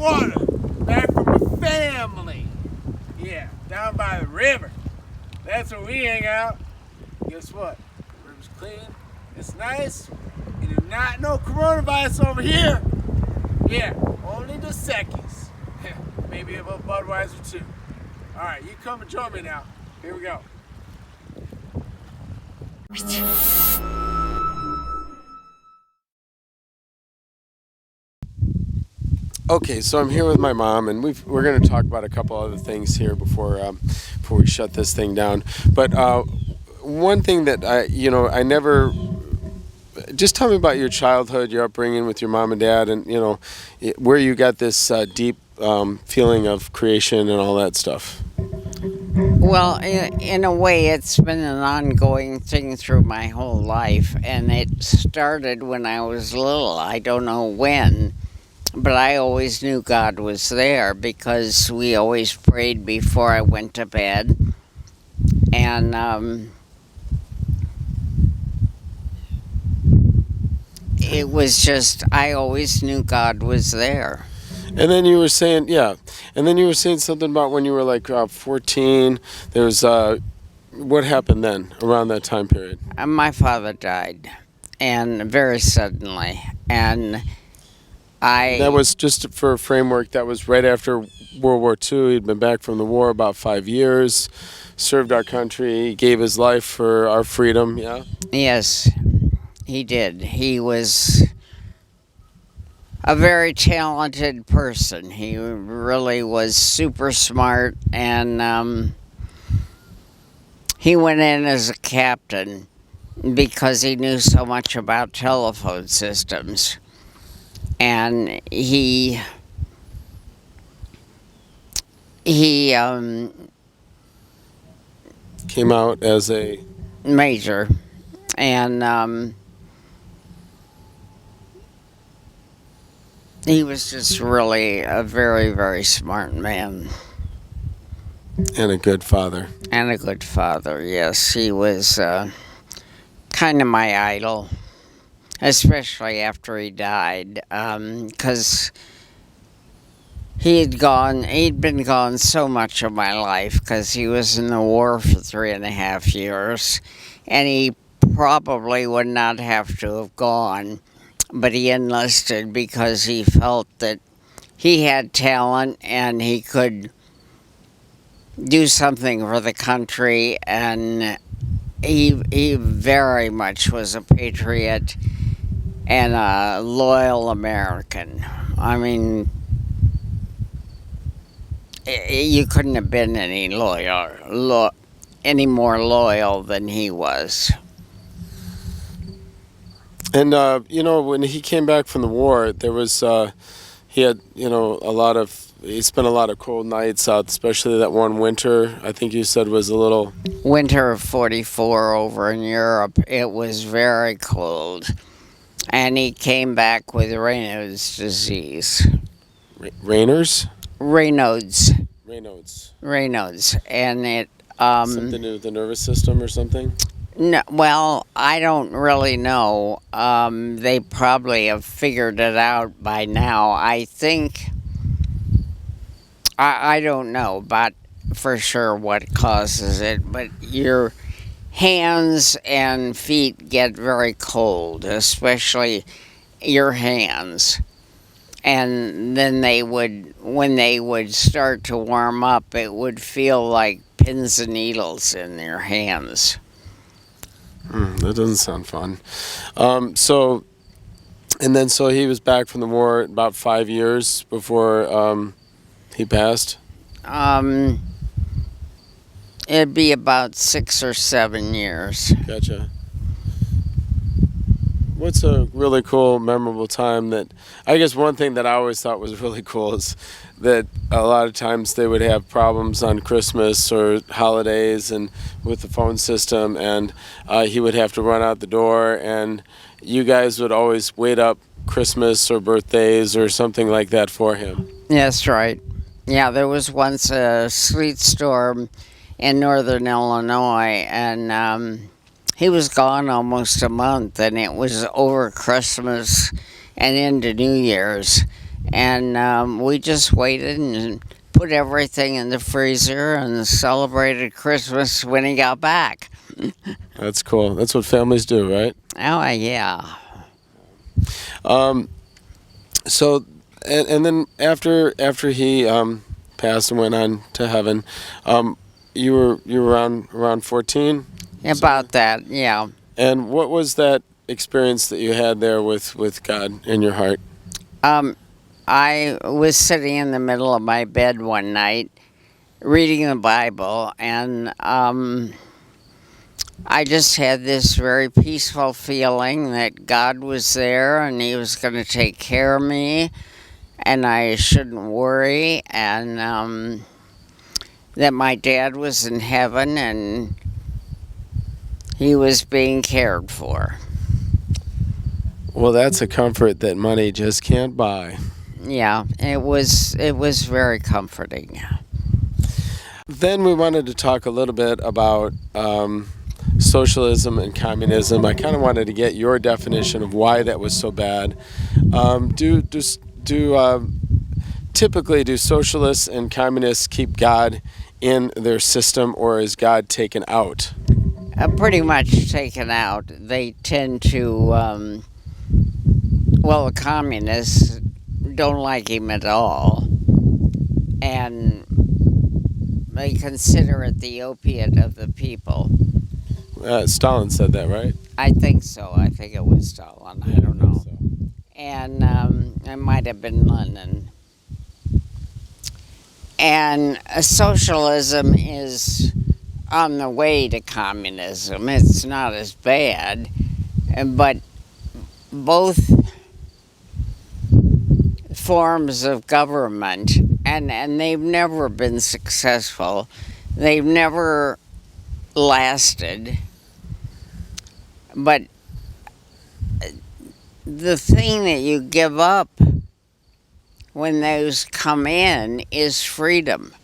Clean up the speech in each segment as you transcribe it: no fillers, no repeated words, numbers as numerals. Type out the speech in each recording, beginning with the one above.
water, back from the family. Yeah, down by the river. That's where we hang out. Guess what? The river's clean, it's nice, and there's not no coronavirus over here. Yeah, only the Seckies. Maybe a Budweiser too. All right, you come and join me now. Here we go. Okay, so I'm here with my mom, and we're going to talk about a couple other things here before we shut this thing down. But one thing that I never. Just tell me about your childhood, your upbringing with your mom and dad, and where you got this deep feeling of creation and all that stuff. Well, in a way, it's been an ongoing thing through my whole life, and it started when I was little. I don't know when, but I always knew God was there because we always prayed before I went to bed, and it was just, I always knew God was there. And then you were saying, something about when you were like 14, there was, what happened then, around that time period? My father died, and very suddenly, and That was, just for a framework, that was right after World War II. He'd been back from the war about 5 years, served our country, gave his life for our freedom, yeah? Yes, he did. He was a very talented person. He really was super smart, and he went in as a captain because he knew so much about telephone systems. And he came out as a major, and he was just really a very, very smart man. And a good father. And a good father, yes. He was kind of my idol, especially after he died, because he'd been gone so much of my life because he was in the war for 3.5 years, and he probably would not have to have gone, but he enlisted because he felt that he had talent and he could do something for the country, and he very much was a patriot and a loyal American. I mean, you couldn't have been any more loyal than he was. And, when he came back from the war, there was, he had, he spent a lot of cold nights out, especially that one winter, I think you said was a little... Winter of 44 over in Europe, it was very cold. And he came back with Raynaud's disease. Raynaud's? Raynaud's. And it... something to do with the nervous system or something? No, well, I don't really know. They probably have figured it out by now. I think... I don't know but for sure what causes it, but your hands and feet get very cold, especially your hands. And then when they would start to warm up, it would feel like pins and needles in your hands. That doesn't sound fun. So he was back from the war about 5 years before he passed? It'd be about 6 or 7 years. Gotcha. What's a really cool, memorable time that... I guess one thing that I always thought was really cool is that a lot of times they would have problems on Christmas or holidays and with the phone system, and he would have to run out the door, and you guys would always wait up Christmas or birthdays or something like that for him. That's right. Yeah, there was once a sleet storm in northern Illinois, and he was gone almost a month, and it was over Christmas and into New Year's. and we just waited and put everything in the freezer and celebrated Christmas when he got back. That's cool. That's what families do, right? Oh, yeah. Um, so, and then after he passed and went on to heaven, you were around 14. About that, yeah. And what was that experience that you had there with God in your heart? I was sitting in the middle of my bed one night reading the Bible, and I just had this very peaceful feeling that God was there and He was going to take care of me, and I shouldn't worry, and that my dad was in heaven and he was being cared for. Well, that's a comfort that money just can't buy. Yeah, it was very comforting. Then we wanted to talk a little bit about socialism and communism. I kind of wanted to get your definition of why that was so bad. Typically, do socialists and communists keep God in their system, or is God taken out? Pretty much taken out. They tend to, the communists don't like him at all, and they consider it the opiate of the people. Stalin said that, right? I think so. I think it was Stalin. I don't know. And it might have been Lenin. And socialism is on the way to communism. It's not as bad, but both forms of government, and they've never been successful. They've never lasted. But the thing that you give up when those come in is freedom.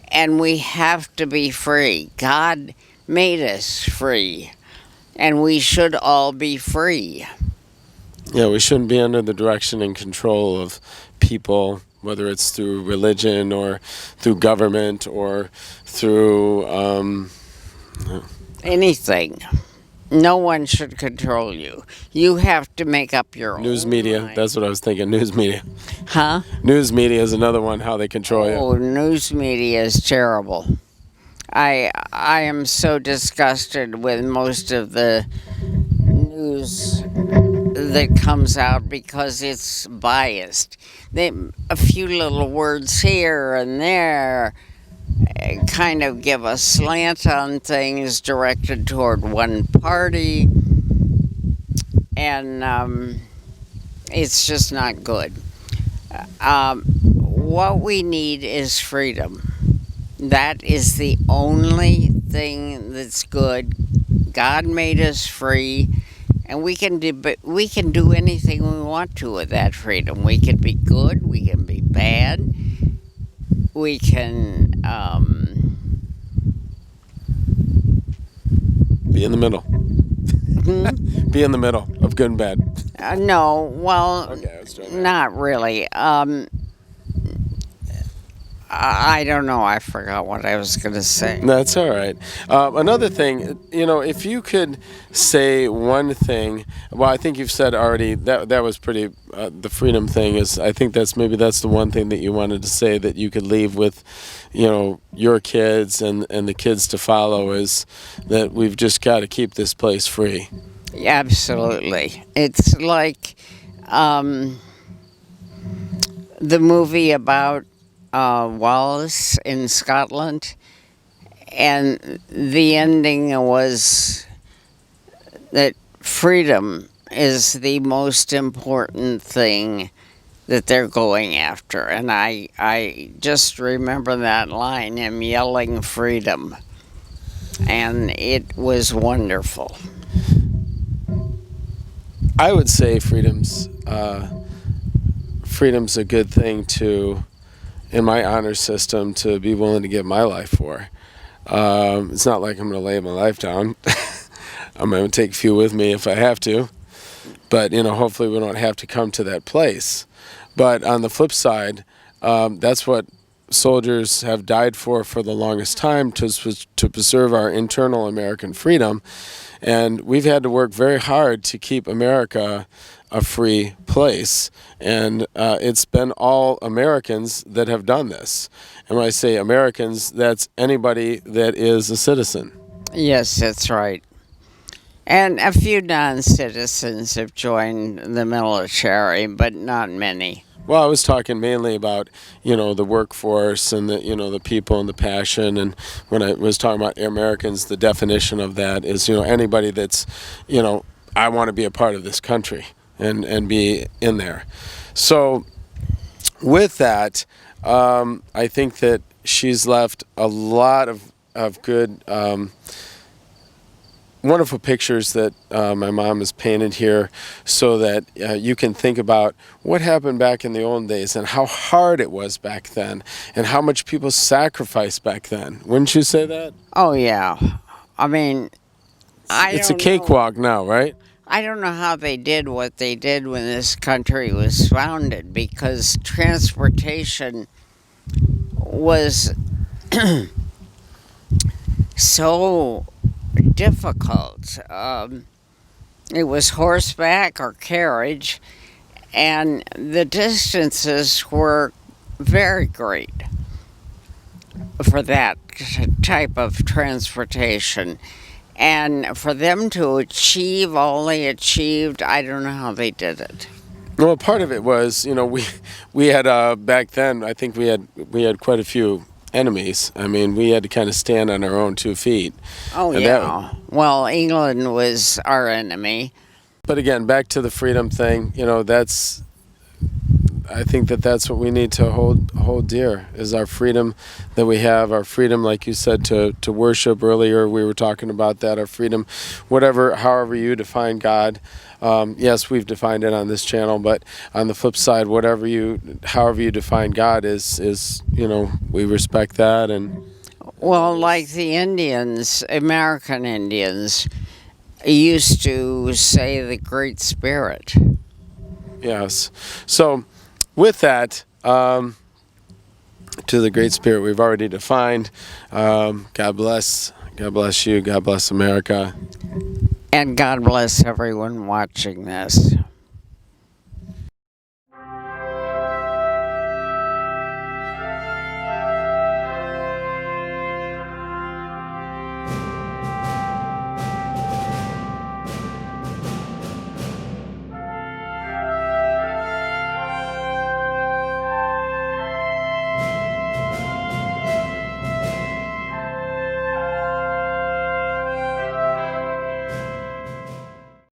And we have to be free. God made us free. And we should all be free. Yeah, we shouldn't be under the direction and control of people, whether it's through religion or through government or through anything. No one should control you. You have to make up your news own media. mind. That's what I was thinking. News media. Huh? News media is another one. How they control you. Oh, news media is terrible. I am so disgusted with most of the news that comes out because it's biased. A few little words here and there kind of give a slant on things directed toward one party, and it's just not good. What we need is freedom. That is the only thing that's good. God made us free, and we can do anything we want to with that freedom. We can be good, we can be bad, we can be in the middle. Be in the middle of good and bad. No, well, Okay, I was trying to- not really. I don't know. I forgot what I was going to say. That's all right. Another thing, if you could say one thing, well, I think you've said already that was pretty. The freedom thing is, I think that's the one thing that you wanted to say that you could leave with, your kids and the kids to follow, is that we've just got to keep this place free. Absolutely. It's like the movie about Wallace in Scotland, and the ending was that freedom is the most important thing that they're going after. And I just remember that line, him yelling freedom, and it was wonderful. I would say freedom's a good thing to, in my honor system, to be willing to give my life for. It's not like I'm going to lay my life down. I'm going to take a few with me if I have to. But, hopefully we don't have to come to that place. But on the flip side, that's what soldiers have died for the longest time, to preserve our internal American freedom. And we've had to work very hard to keep America a free place. And it's been all Americans that have done this. And when I say Americans, that's anybody that is a citizen. Yes, that's right. And a few non-citizens have joined the military, but not many. Well, I was talking mainly about, the workforce and the people and the passion. And when I was talking about Americans, the definition of that is, anybody that's, I want to be a part of this country and be in there. So with that, I think that she's left a lot of good, wonderful pictures that my mom has painted here, so that you can think about what happened back in the old days and how hard it was back then and how much people sacrificed back then. Wouldn't you say that? Oh, yeah. I mean, It's a cakewalk now, right? I don't know how they did what they did when this country was founded, because transportation was so difficult. It was horseback or carriage, and the distances were very great for that type of transportation. And for them to achieve all they achieved, I don't know how they did it. Well, part of it was, we had back then, I think we had quite a few enemies. I mean, we had to kind of stand on our own 2 feet. Oh, And yeah. Well, England was our enemy. But again, back to the freedom thing, I think that's what we need to hold dear, is our freedom that we have, our freedom, like you said, to worship earlier. We were talking about that, our freedom, however you define God. Yes, we've defined it on this channel, but on the flip side, however you define God is we respect that. And Well, like the Indians, American Indians, used to say the Great Spirit. yes. So with that, to the Great Spirit we've already defined. God bless you. God bless America. And God bless everyone watching this.